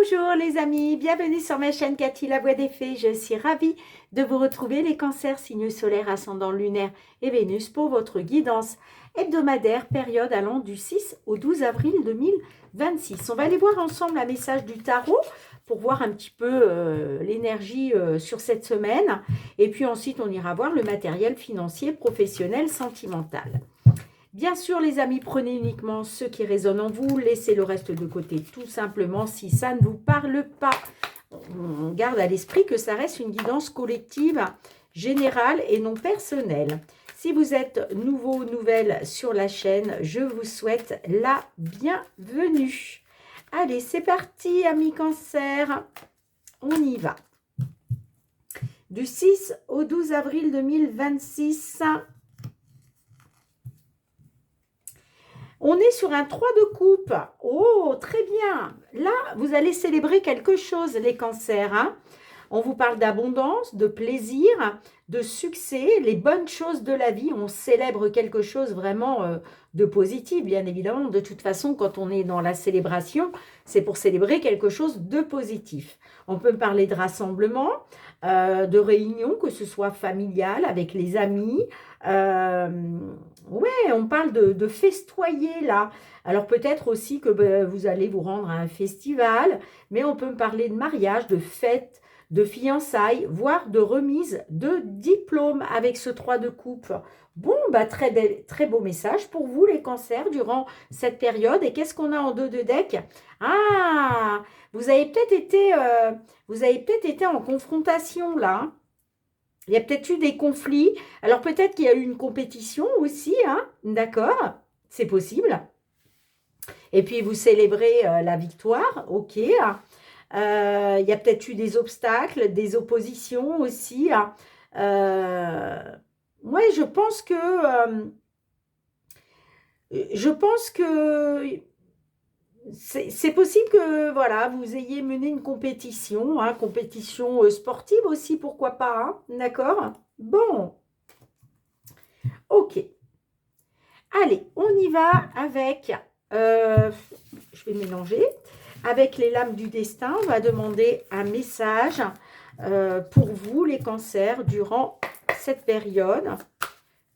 Bonjour les amis, bienvenue sur ma chaîne Cathy la Voix des Fées. Je suis ravie de vous retrouver les cancers, signes solaires, ascendant lunaire et Vénus pour votre guidance hebdomadaire, période allant du 6 au 12 avril 2026. On va aller voir ensemble un message du tarot pour voir un petit peu l'énergie sur cette semaine. Et puis ensuite, on ira voir le matériel financier, professionnel, sentimental. Bien sûr, les amis, prenez uniquement ce qui résonne en vous. Laissez le reste de côté, tout simplement, si ça ne vous parle pas. On garde à l'esprit que ça reste une guidance collective, générale et non personnelle. Si vous êtes nouveau ou nouvelle sur la chaîne, je vous souhaite la bienvenue. Allez, c'est parti, amis Cancer. On y va. Du 6 au 12 avril 2026... On est sur un 3 de coupe. Oh, très bien. Là, vous allez célébrer quelque chose, les cancers. Hein. On vous parle d'abondance, de plaisir, de succès, les bonnes choses de la vie. On célèbre quelque chose vraiment de positif, bien évidemment. De toute façon, quand on est dans la célébration, c'est pour célébrer quelque chose de positif. On peut parler de rassemblement, de réunion, que ce soit familial, avec les amis. Ouais, on parle de festoyer là. Alors peut-être aussi que vous allez vous rendre à un festival, mais on peut me parler de mariage, de fête, de fiançailles, voire de remise de diplôme avec ce 3 de coupe. Bon, très beau message pour vous les cancers durant cette période. Et qu'est-ce qu'on a en 2 de deck? Ah, vous avez peut-être été en confrontation là. Hein. Il y a peut-être eu des conflits. Alors peut-être qu'il y a eu une compétition aussi, hein, d'accord, c'est possible. Et puis vous célébrez la victoire, ok. Il y a peut-être eu des obstacles, des oppositions aussi. Hein. Ouais, je pense que c'est possible que voilà, vous ayez mené une compétition, hein, compétition sportive aussi, pourquoi pas, hein, d'accord? Bon, ok. Allez, on y va avec, je vais mélanger, avec les lames du destin. On va demander un message pour vous, les cancers, durant cette période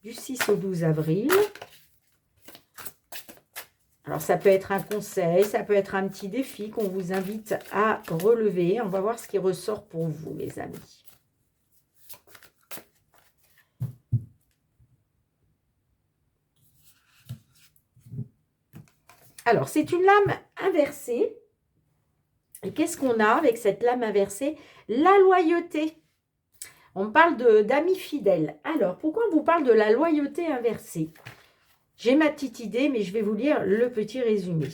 du 6 au 12 avril. Alors, ça peut être un conseil, ça peut être un petit défi qu'on vous invite à relever. On va voir ce qui ressort pour vous, les amis. Alors, c'est une lame inversée. Et qu'est-ce qu'on a avec cette lame inversée? La loyauté. On parle d'amis fidèles. Alors, pourquoi on vous parle de la loyauté inversée? J'ai ma petite idée, mais je vais vous lire le petit résumé.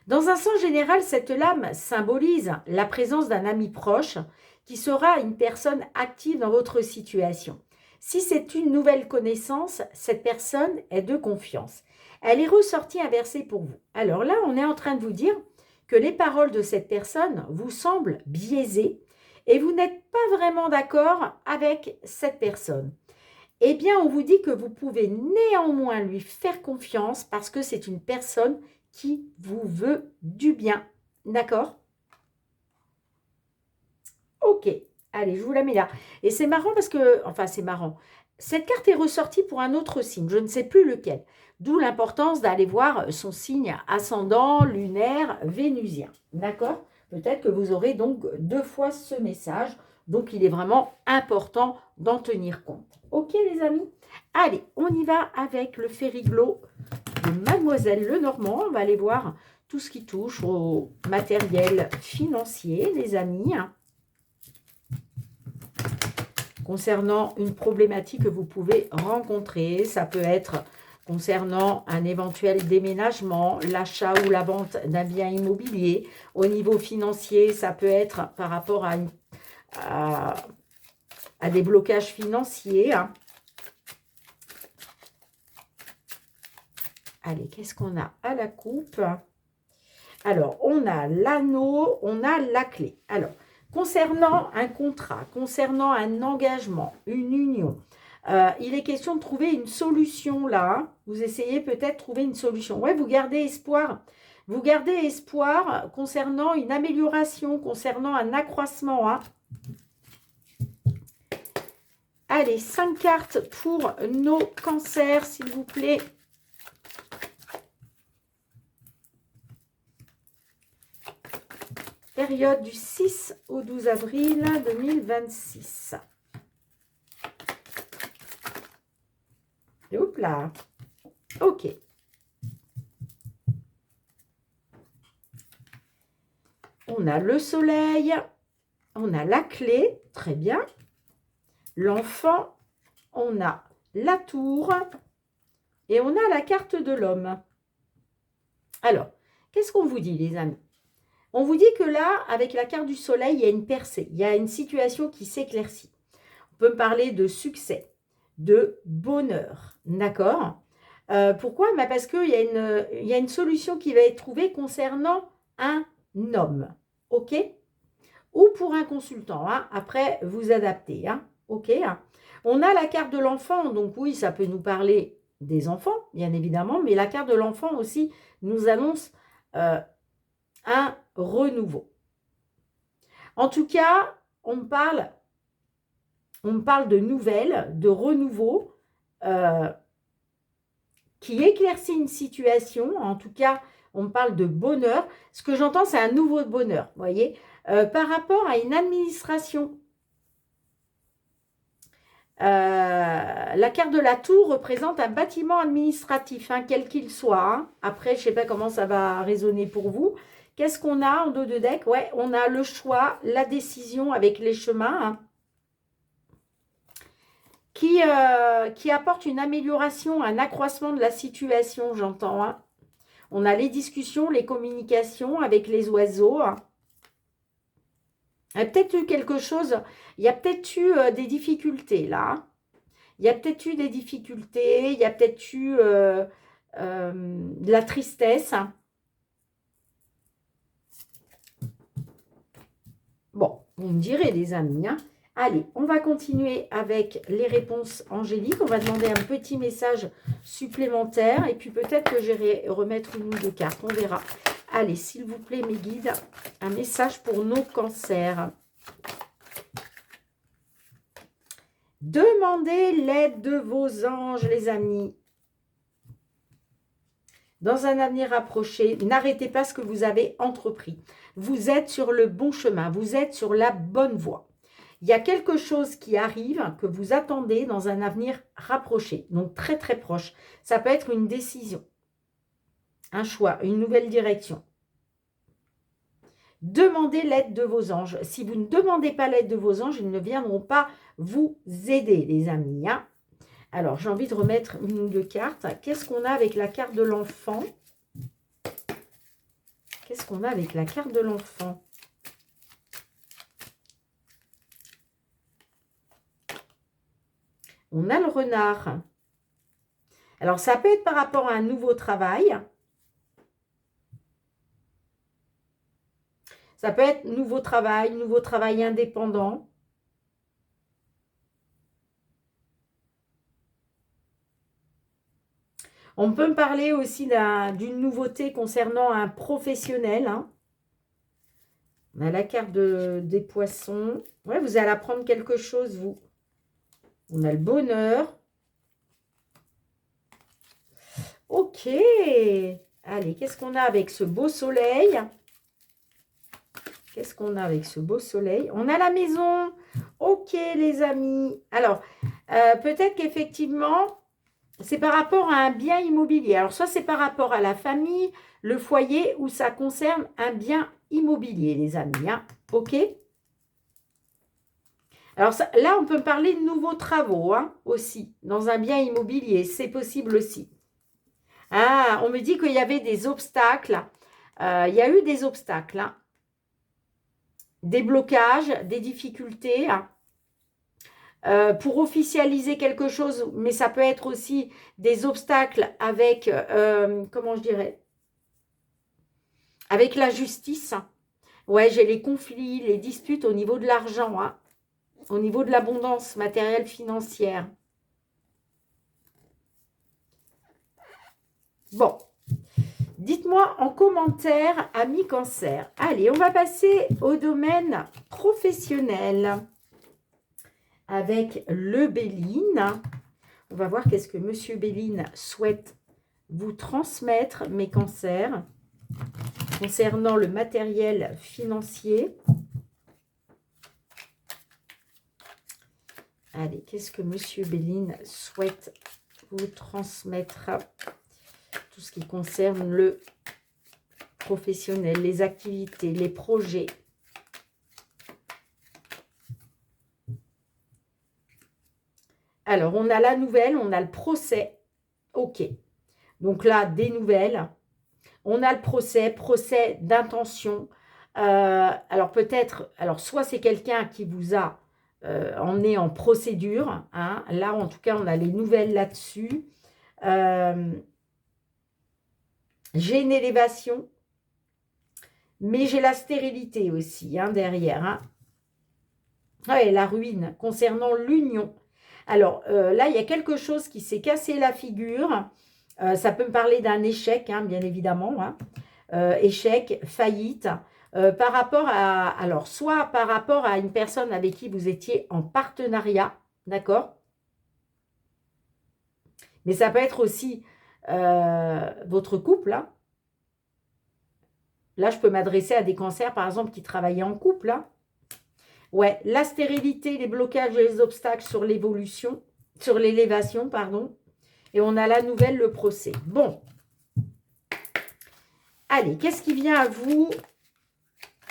Dans un sens général, cette lame symbolise la présence d'un ami proche qui sera une personne active dans votre situation. Si c'est une nouvelle connaissance, cette personne est de confiance. Elle est ressortie inversée pour vous. Alors là, on est en train de vous dire que les paroles de cette personne vous semblent biaisées et vous n'êtes pas vraiment d'accord avec cette personne. Eh bien, on vous dit que vous pouvez néanmoins lui faire confiance parce que c'est une personne qui vous veut du bien. D'accord? Ok. Allez, je vous la mets là. Et c'est marrant parce que... Enfin, c'est marrant. Cette carte est ressortie pour un autre signe. Je ne sais plus lequel. D'où l'importance d'aller voir son signe ascendant, lunaire, vénusien. D'accord? Peut-être que vous aurez donc 2 fois ce message. Donc, il est vraiment important d'en tenir compte. Ok, les amis? Allez, on y va avec le Fériglo de Mademoiselle Lenormand. On va aller voir tout ce qui touche au matériel financier, les amis. Concernant une problématique que vous pouvez rencontrer, ça peut être concernant un éventuel déménagement, l'achat ou la vente d'un bien immobilier. Au niveau financier, ça peut être par rapport à des blocages financiers. Allez, qu'est-ce qu'on a à la coupe? Alors, on a l'anneau, on a la clé. Alors, concernant un contrat, concernant un engagement, une union, il est question de trouver une solution là. Vous essayez peut-être de trouver une solution. Ouais, vous gardez espoir Vous gardez espoir concernant une amélioration, concernant un accroissement. Hein. Allez, 5 cartes pour nos cancers, s'il vous plaît. Période du 6 au 12 avril 2026. Hop là. Ok. On a le soleil, on a la clé, très bien. L'enfant, on a la tour et on a la carte de l'homme. Alors, qu'est-ce qu'on vous dit, les amis? On vous dit que là, avec la carte du soleil, il y a une percée, il y a une situation qui s'éclaircit. On peut me parler de succès, de bonheur, d'accord? Pourquoi? Parce qu'il y a une solution qui va être trouvée concernant un homme, ok? Ou pour un consultant, hein? Après, vous adaptez, hein? Ok, hein? On a la carte de l'enfant, donc oui, ça peut nous parler des enfants, bien évidemment, mais la carte de l'enfant aussi nous annonce un renouveau. En tout cas, on me parle de nouvelles, de renouveau, qui éclaircit une situation. En tout cas, on me parle de bonheur. Ce que j'entends, c'est un nouveau bonheur, vous voyez, par rapport à une administration. La carte de la tour représente un bâtiment administratif, hein, quel qu'il soit. Hein. Après, je ne sais pas comment ça va résonner pour vous. Qu'est-ce qu'on a en dos de deck? Ouais, on a le choix, la décision avec les chemins, hein, qui apporte une amélioration, un accroissement de la situation, j'entends. Hein. On a les discussions, les communications avec les oiseaux. Hein. Il y a peut-être eu quelque chose, il y a peut-être eu des difficultés là. Hein. Il y a peut-être eu des difficultés, il y a peut-être eu de la tristesse. Hein. Bon, vous me direz, les amis. Hein. Allez, on va continuer avec les réponses angéliques. On va demander un petit message supplémentaire. Et puis peut-être que j'irai remettre une ou deux cartes. On verra. Allez, s'il vous plaît, mes guides, un message pour nos cancers. Demandez l'aide de vos anges, les amis. Dans un avenir approché, n'arrêtez pas ce que vous avez entrepris. Vous êtes sur le bon chemin, vous êtes sur la bonne voie. Il y a quelque chose qui arrive que vous attendez dans un avenir rapproché, donc très très proche. Ça peut être une décision, un choix, une nouvelle direction. Demandez l'aide de vos anges. Si vous ne demandez pas l'aide de vos anges, ils ne viendront pas vous aider, les amis. Hein. Alors, j'ai envie de remettre une ou deux cartes. Qu'est-ce qu'on a avec la carte de l'enfant? Qu'est-ce qu'on a avec la carte de l'enfant? On a le renard. Alors, ça peut être par rapport à un nouveau travail. Ça peut être nouveau travail indépendant. On peut me parler aussi d'une nouveauté concernant un professionnel. Hein. On a la carte des poissons. Ouais, vous allez apprendre quelque chose, vous. On a le bonheur. Ok. Allez, qu'est-ce qu'on a avec ce beau soleil? Qu'est-ce qu'on a avec ce beau soleil? On a la maison. Ok, les amis. Alors, peut-être qu'effectivement, c'est par rapport à un bien immobilier. Alors, soit c'est par rapport à la famille, le foyer, ou ça concerne un bien immobilier, les amis. Hein. Ok? Alors, ça, là, on peut parler de nouveaux travaux hein, aussi, dans un bien immobilier. C'est possible aussi. Ah, on me dit qu'il y avait des obstacles. Il y a eu des obstacles. Hein. Des blocages, des difficultés. Hein. Pour officialiser quelque chose, mais ça peut être aussi des obstacles avec, comment je dirais, avec la justice. Ouais, j'ai les conflits, les disputes au niveau de l'argent, hein, au niveau de l'abondance matérielle financière. Bon, Dites-moi en commentaire, amis Cancer. Allez, on va passer au domaine professionnel avec le Béline. On va voir qu'est-ce que Monsieur Béline souhaite vous transmettre, mes cancers, concernant le matériel financier. Allez, qu'est-ce que Monsieur Béline souhaite vous transmettre? Tout ce qui concerne le professionnel, les activités, les projets. Alors, on a la nouvelle, on a le procès. Ok. Donc là, des nouvelles. On a le procès d'intention. Alors peut-être, soit c'est quelqu'un qui vous a emmené en procédure. Hein. Là, en tout cas, on a les nouvelles là-dessus. J'ai une élévation, mais j'ai la stérilité aussi hein, derrière. Hein. Ouais, la ruine concernant l'union. Alors là, il y a quelque chose qui s'est cassé la figure. Ça peut me parler d'un échec, hein, bien évidemment. Hein. Échec, faillite. Par rapport à... Alors, soit par rapport à une personne avec qui vous étiez en partenariat, d'accord? Mais ça peut être aussi votre couple. Hein. Là, je peux m'adresser à des cancers, par exemple, qui travaillaient en couple. Hein. Ouais, la stérilité, les blocages et les obstacles sur l'évolution, sur l'élévation, pardon. Et on a la nouvelle, le procès. Bon. Allez, qu'est-ce qui vient à vous,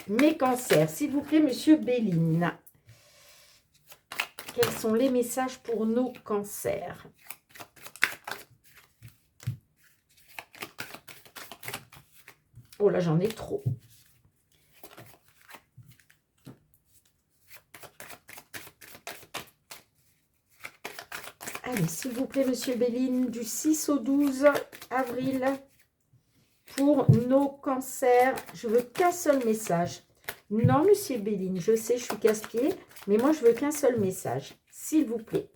mes cancers? S'il vous plaît, Monsieur Béline. Quels sont les messages pour nos cancers? Oh là, j'en ai trop. Allez, s'il vous plaît, Monsieur Béline, du 6 au 12 avril, pour nos cancers, je veux qu'un seul message. Non, Monsieur Béline, je sais, je suis casse-pied, mais moi, je veux qu'un seul message, s'il vous plaît.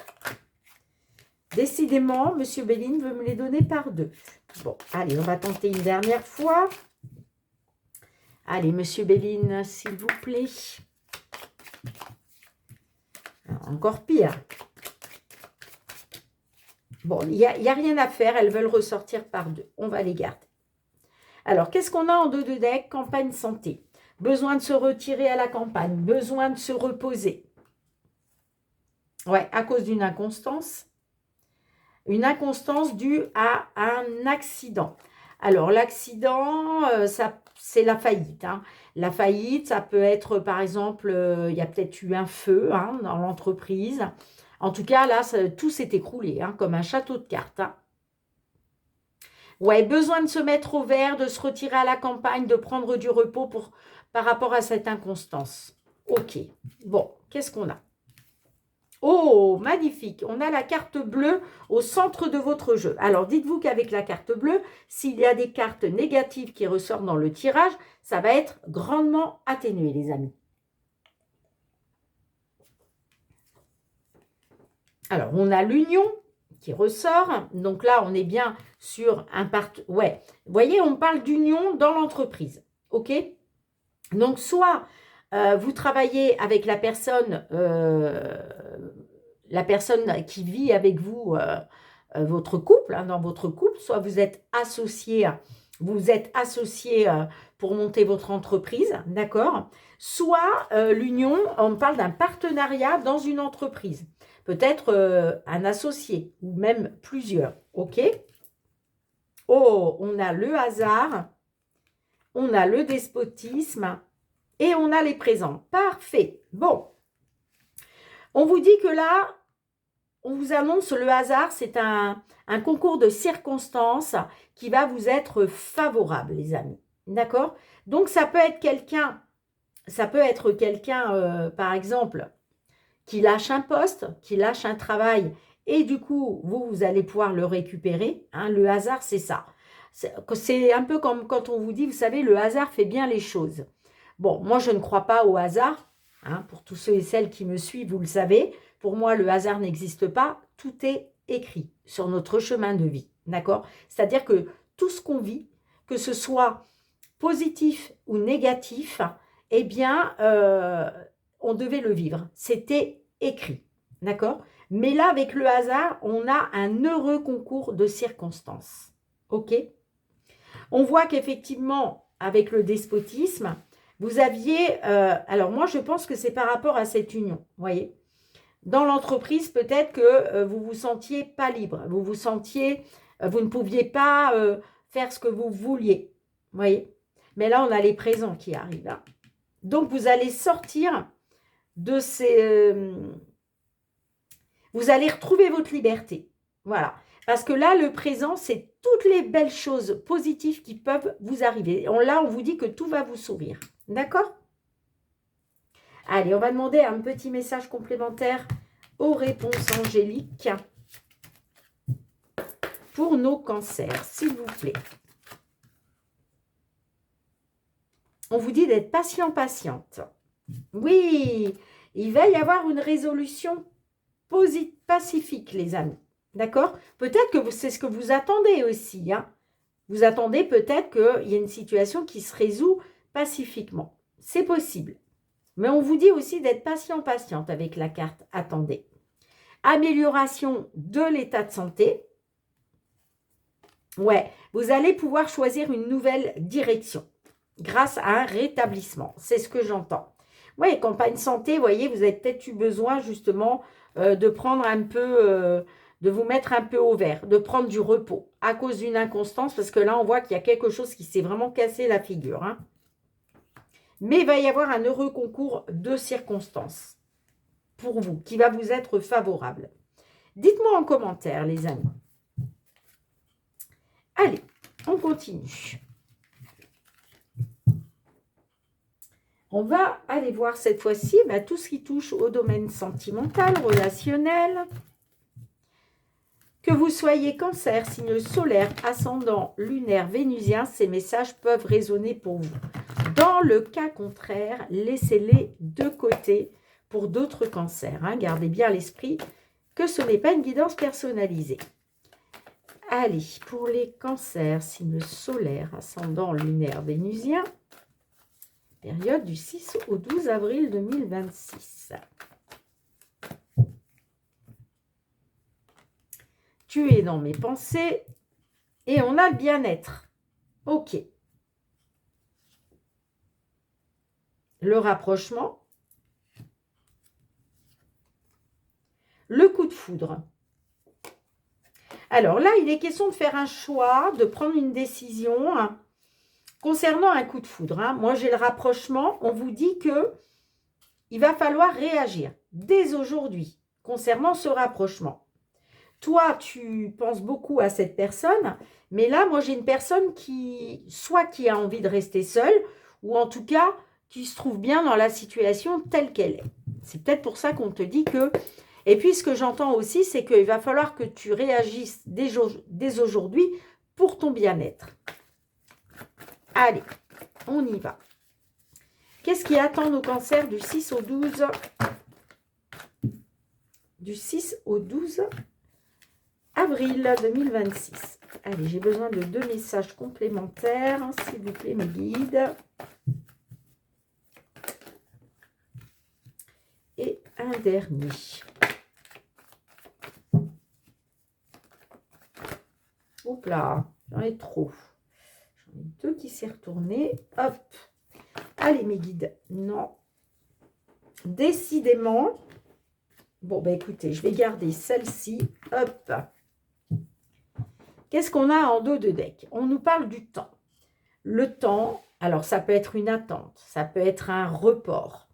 Décidément, Monsieur Béline veut me les donner par deux. Bon, allez, on va tenter une dernière fois. Allez, Monsieur Béline, s'il vous plaît. Alors, encore pire. Bon, il n'y a rien à faire. Elles veulent ressortir par deux. On va les garder. Alors, qu'est-ce qu'on a en dos de deck? Campagne santé. Besoin de se retirer à la campagne. Besoin de se reposer. Ouais, à cause d'une inconstance. Une inconstance due à un accident. Alors, l'accident, c'est la faillite. Hein. La faillite, ça peut être, par exemple, il y a peut-être eu un feu hein, dans l'entreprise. En tout cas, là, tout s'est écroulé, hein, comme un château de cartes. Hein. Ouais, besoin de se mettre au vert, de se retirer à la campagne, de prendre du repos par rapport à cette inconstance. Ok, bon, qu'est-ce qu'on a? Oh, magnifique. On a la carte bleue au centre de votre jeu. Alors, dites-vous qu'avec la carte bleue, s'il y a des cartes négatives qui ressortent dans le tirage, ça va être grandement atténué, les amis. Alors, on a l'union qui ressort. Donc là, on est bien sur un Ouais, vous voyez, on parle d'union dans l'entreprise. OK? Donc, soit vous travaillez avec la personne qui vit avec vous, votre couple, hein, dans votre couple, soit vous êtes associé pour monter votre entreprise, d'accord? Soit l'union, on parle d'un partenariat dans une entreprise. Peut-être un associé ou même plusieurs, ok? Oh, on a le hasard, on a le despotisme et on a les présents. Parfait. Bon, on vous dit que là, on vous annonce le hasard, c'est un concours de circonstances qui va vous être favorable, les amis. D'accord? Donc, ça peut être quelqu'un, par exemple, qui lâche un poste, qui lâche un travail, et du coup, vous allez pouvoir le récupérer. Hein, le hasard, c'est ça. C'est un peu comme quand on vous dit, vous savez, le hasard fait bien les choses. Bon, moi, je ne crois pas au hasard. Hein, pour tous ceux et celles qui me suivent, vous le savez. Pour moi, le hasard n'existe pas. Tout est écrit sur notre chemin de vie. D'accord? C'est-à-dire que tout ce qu'on vit, que ce soit positif ou négatif, eh bien, on devait le vivre. C'était écrit, d'accord? Mais là, avec le hasard, on a un heureux concours de circonstances, ok? On voit qu'effectivement, avec le despotisme, vous aviez... alors moi, je pense que c'est par rapport à cette union, vous voyez? Dans l'entreprise, peut-être que vous vous sentiez pas libre, vous vous sentiez... vous ne pouviez pas faire ce que vous vouliez, vous voyez? Mais là, on a les présents qui arrivent. Hein. Donc, vous allez sortir de ces... vous allez retrouver votre liberté. Voilà. Parce que là, le présent, c'est toutes les belles choses positives qui peuvent vous arriver. Là, on vous dit que tout va vous sourire. D'accord? Allez, on va demander un petit message complémentaire aux réponses angéliques pour nos cancers, s'il vous plaît. On vous dit d'être patient, patiente. Oui, il va y avoir une résolution pacifique, les amis. D'accord? Peut-être que c'est ce que vous attendez aussi. Hein. Vous attendez peut-être qu'il y a une situation qui se résout pacifiquement. C'est possible. Mais on vous dit aussi d'être patient, patiente avec la carte « Attendez ». Amélioration de l'état de santé. Ouais, vous allez pouvoir choisir une nouvelle direction grâce à un rétablissement. C'est ce que j'entends. Oui, campagne santé, vous voyez, vous avez peut-être eu besoin justement de prendre un peu, de vous mettre un peu au vert, de prendre du repos à cause d'une inconstance, parce que là, on voit qu'il y a quelque chose qui s'est vraiment cassé la figure. Hein. Mais il va y avoir un heureux concours de circonstances pour vous, qui va vous être favorable. Dites-moi en commentaire, les amis. Allez, on continue. On va aller voir cette fois-ci tout ce qui touche au domaine sentimental, relationnel. Que vous soyez cancer, signe solaire, ascendant, lunaire, vénusien, ces messages peuvent résonner pour vous. Dans le cas contraire, laissez-les de côté pour d'autres cancers. Hein. Gardez bien à l'esprit que ce n'est pas une guidance personnalisée. Allez, pour les cancers, signe solaire, ascendant, lunaire, vénusien, période du 6 au 12 avril 2026. Tu es dans mes pensées et on a le bien-être. Ok. Le rapprochement. Le coup de foudre. Alors là, il est question de faire un choix, de prendre une décision concernant un coup de foudre. Hein. Moi, j'ai le rapprochement. On vous dit que il va falloir réagir dès aujourd'hui concernant ce rapprochement. Toi, tu penses beaucoup à cette personne, mais là, moi, j'ai une personne soit qui a envie de rester seule, ou en tout cas, qui se trouve bien dans la situation telle qu'elle est. C'est peut-être pour ça qu'on te dit que... Et puis, ce que j'entends aussi, c'est qu'il va falloir que tu réagisses dès aujourd'hui pour ton bien-être. Allez, on y va. Qu'est-ce qui attend nos cancers du 6 au 12 Du 6 au 12 avril 2026. Allez, j'ai besoin de 2 messages complémentaires, s'il vous plaît, mes guides. Et un dernier. Hop là, j'en ai trop. J'en ai 2 qui s'est retourné. Hop. Allez, mes guides. Non. Décidément. Bon, ben écoutez, je vais garder celle-ci. Hop. Qu'est-ce qu'on a en dos de deck? On nous parle du temps. Le temps, alors ça peut être une attente, ça peut être un report.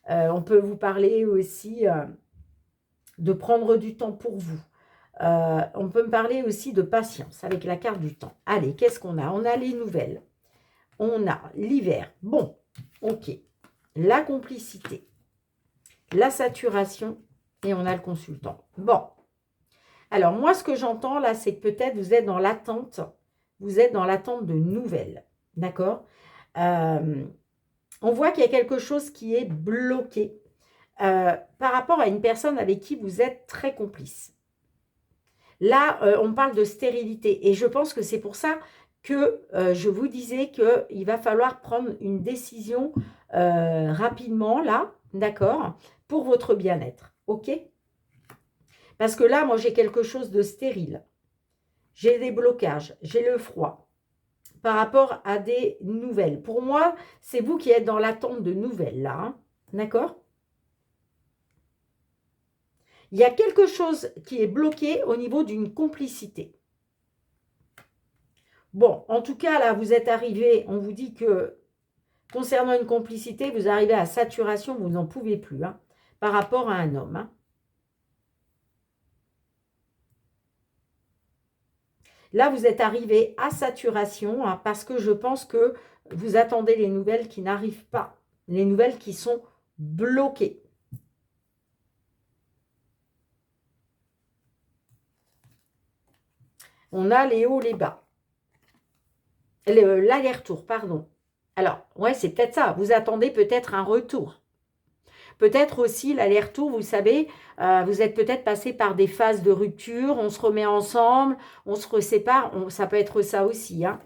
On peut vous parler aussi de prendre du temps pour vous. On peut me parler aussi de patience avec la carte du temps. Allez, qu'est-ce qu'on a? On a les nouvelles. On a l'hiver. Bon, ok. La complicité. La saturation. Et on a le consultant. Bon. Alors, moi, ce que j'entends là, c'est que peut-être vous êtes dans l'attente. Vous êtes dans l'attente de nouvelles. D'accord? On voit qu'il y a quelque chose qui est bloqué par rapport à une personne avec qui vous êtes très complice. Là, on parle de stérilité. Et je pense que c'est pour ça que je vous disais qu'il va falloir prendre une décision rapidement, là, d'accord, pour votre bien-être, ok? Parce que là, moi, j'ai quelque chose de stérile. J'ai des blocages, j'ai le froid par rapport à des nouvelles. Pour moi, c'est vous qui êtes dans l'attente de nouvelles, là, hein, d'accord? Il y a quelque chose qui est bloqué au niveau d'une complicité. Bon, en tout cas, là, vous êtes arrivé, on vous dit que concernant une complicité, vous arrivez à saturation, vous n'en pouvez plus, hein, par rapport à un homme. Hein. Là, vous êtes arrivé à saturation, hein, parce que je pense que vous attendez les nouvelles qui n'arrivent pas, les nouvelles qui sont bloquées. On a les hauts, les bas. L'aller-retour, pardon. Alors, ouais, c'est peut-être ça. Vous attendez peut-être un retour. Peut-être aussi l'aller-retour, vous savez, vous êtes peut-être passé par des phases de rupture, on se remet ensemble, on se resépare, ça peut être ça aussi. Hein.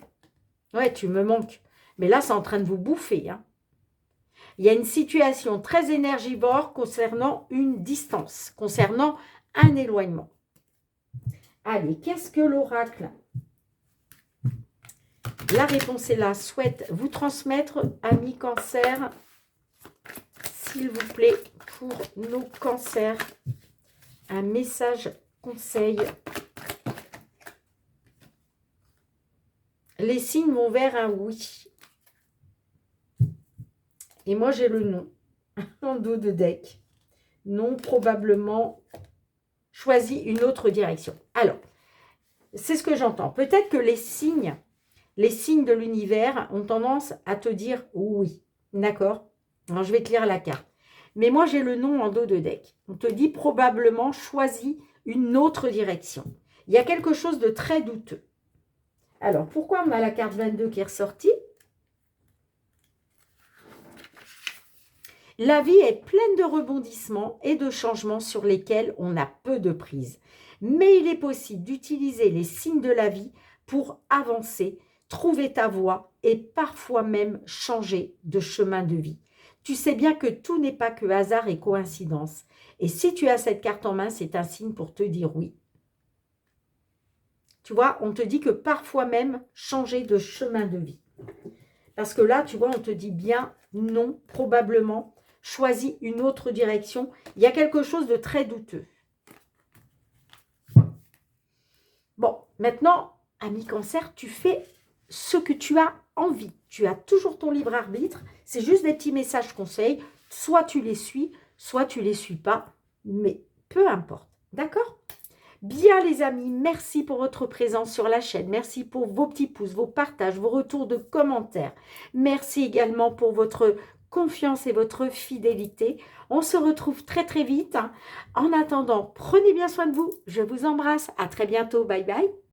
Ouais, tu me manques. Mais là, c'est en train de vous bouffer. Hein. Il y a une situation très énergivore concernant une distance, concernant un éloignement. Allez, qu'est-ce que l'oracle? La réponse est là. Souhaite vous transmettre, amis cancer, s'il vous plaît, pour nos cancers, un message conseil. Les signes vont vers un oui. Et moi, j'ai le non en dos de deck. Non, probablement, choisis une autre direction. Alors, c'est ce que j'entends. Peut-être que les signes de l'univers ont tendance à te dire oui. D'accord? Alors, je vais te lire la carte. Mais moi, j'ai le non en dos de deck. On te dit probablement choisis une autre direction. Il y a quelque chose de très douteux. Alors, pourquoi on a la carte 22 qui est ressortie? La vie est pleine de rebondissements et de changements sur lesquels on a peu de prise. Mais il est possible d'utiliser les signes de la vie pour avancer, trouver ta voie et parfois même changer de chemin de vie. Tu sais bien que tout n'est pas que hasard et coïncidence. Et si tu as cette carte en main, c'est un signe pour te dire oui. Tu vois, on te dit que parfois même changer de chemin de vie. Parce que là, tu vois, on te dit bien non, probablement. Choisis une autre direction. Il y a quelque chose de très douteux. Bon, maintenant, ami cancer, tu fais ce que tu as envie. Tu as toujours ton libre arbitre. C'est juste des petits messages conseils. Soit tu les suis, soit tu ne les suis pas. Mais peu importe. D'accord ? Bien les amis, merci pour votre présence sur la chaîne. Merci pour vos petits pouces, vos partages, vos retours de commentaires. Merci également pour votre confiance et votre fidélité. On se retrouve très très vite. En attendant, prenez bien soin de vous. Je vous embrasse. À très bientôt. Bye bye.